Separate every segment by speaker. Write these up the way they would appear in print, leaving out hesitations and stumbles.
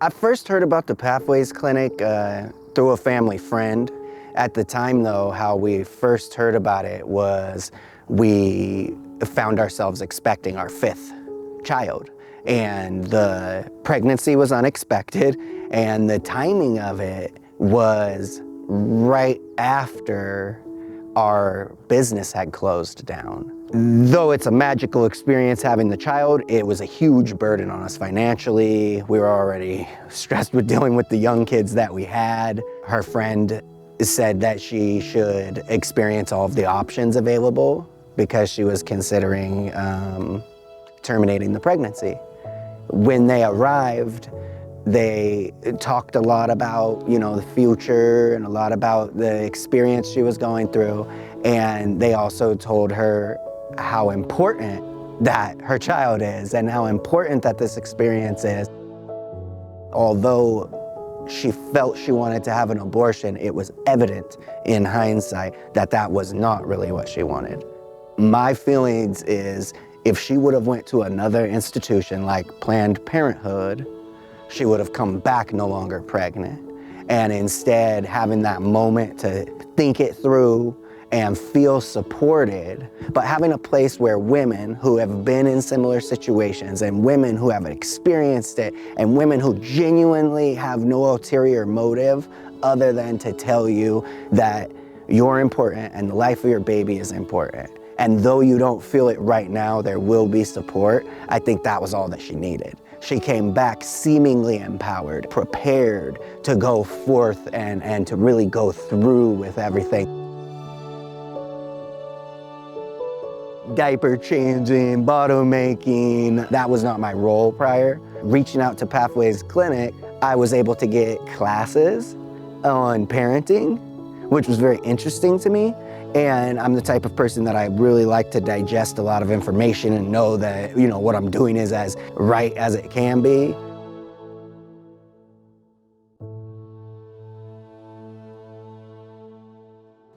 Speaker 1: I first heard about the Pathways Clinic through a family friend. At the time though, how we first heard about it was we found ourselves expecting our 5th child. And the pregnancy was unexpected, and the timing of it was right after our business had closed down. Though it's a magical experience having the child, it was a huge burden on us financially. We were already stressed with dealing with the young kids that we had. Her friend said that she should experience all of the options available because she was considering terminating the pregnancy. When they arrived, they talked a lot about, the future and a lot about the experience she was going through. And they also told her how important that her child is and how important that this experience is. Although she felt she wanted to have an abortion, it was evident in hindsight that that was not really what she wanted. My feelings is if she would have went to another institution like Planned Parenthood, she would have come back no longer pregnant. And instead, having that moment to think it through and feel supported, but having a place where women who have been in similar situations and women who have experienced it and women who genuinely have no ulterior motive other than to tell you that you're important and the life of your baby is important. And though you don't feel it right now, there will be support. I think that was all that she needed. She came back seemingly empowered, prepared to go forth and to really go through with everything. Diaper changing, bottle making, that was not my role prior. Reaching out to Pathways Clinic, I was able to get classes on parenting, which was very interesting to me. And I'm the type of person that I really like to digest a lot of information and know that, what I'm doing is as right as it can be.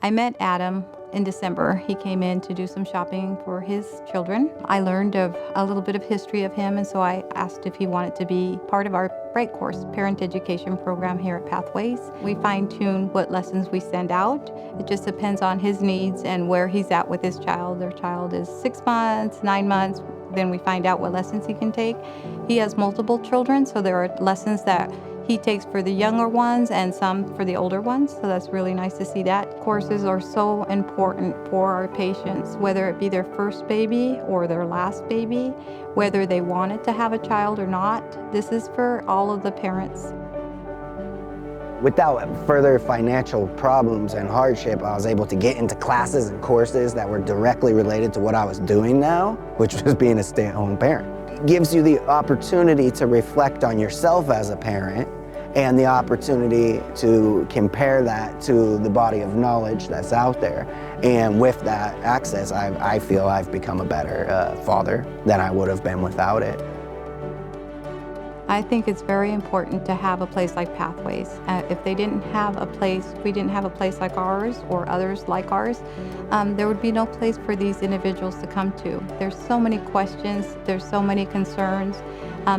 Speaker 2: I met Adam in December. He came in to do some shopping for his children. I learned of a little bit of history of him, and so I asked if he wanted to be part of our Bright Course parent education program here at Pathways. We fine-tune what lessons we send out. It just depends on his needs and where he's at with his child. Their child is 6 months, 9 months, then we find out what lessons he can take. He has multiple children, so there are lessons that he takes for the younger ones and some for the older ones, so that's really nice to see that. Courses are so important for our patients, whether it be their first baby or their last baby, whether they wanted to have a child or not. This is for all of the parents.
Speaker 1: Without further financial problems and hardship, I was able to get into classes and courses that were directly related to what I was doing now, which was being a stay-at-home parent. It gives you the opportunity to reflect on yourself as a parent and the opportunity to compare that to the body of knowledge that's out there. And with that access, I feel I've become a better father than I would have been without it.
Speaker 2: I think it's very important to have a place like Pathways. If we didn't have a place like ours or others like ours, there would be no place for these individuals to come to. There's so many questions, there's so many concerns.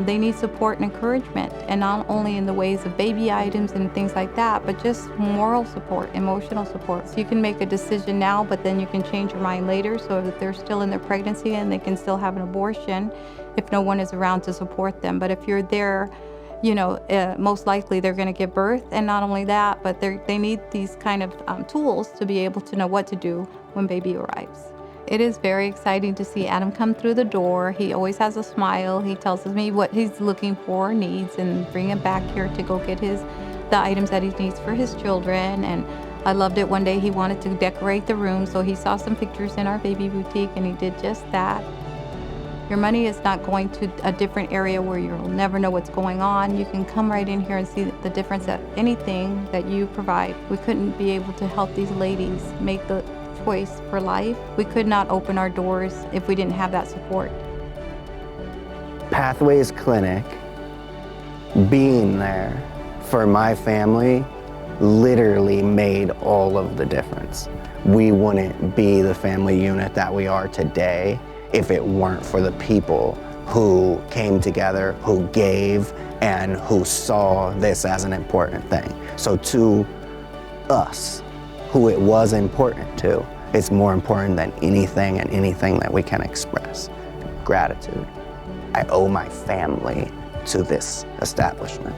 Speaker 2: They need support and encouragement, and not only in the ways of baby items and things like that, but just moral support, emotional support. So you can make a decision now, but then you can change your mind later, so that they're still in their pregnancy and they can still have an abortion if no one is around to support them. But if you're there, most likely they're going to give birth, and not only that, but they need these kind of tools to be able to know what to do when baby arrives. It is very exciting to see Adam come through the door. He always has a smile. He tells me what he's looking for, needs, and bring him back here to go get the items that he needs for his children. And I loved it. One day he wanted to decorate the room, so he saw some pictures in our baby boutique, and he did just that. Your money is not going to a different area where you'll never know what's going on. You can come right in here and see the difference at anything that you provide. We couldn't be able to help these ladies make the choice for life. We could not open our doors if we didn't have that support.
Speaker 1: Pathways Clinic, being there for my family, literally made all of the difference. We wouldn't be the family unit that we are today if it weren't for the people who came together, who gave, and who saw this as an important thing. So to us, who it was important to, it's more important than anything and anything that we can express. Gratitude. I owe my family to this establishment.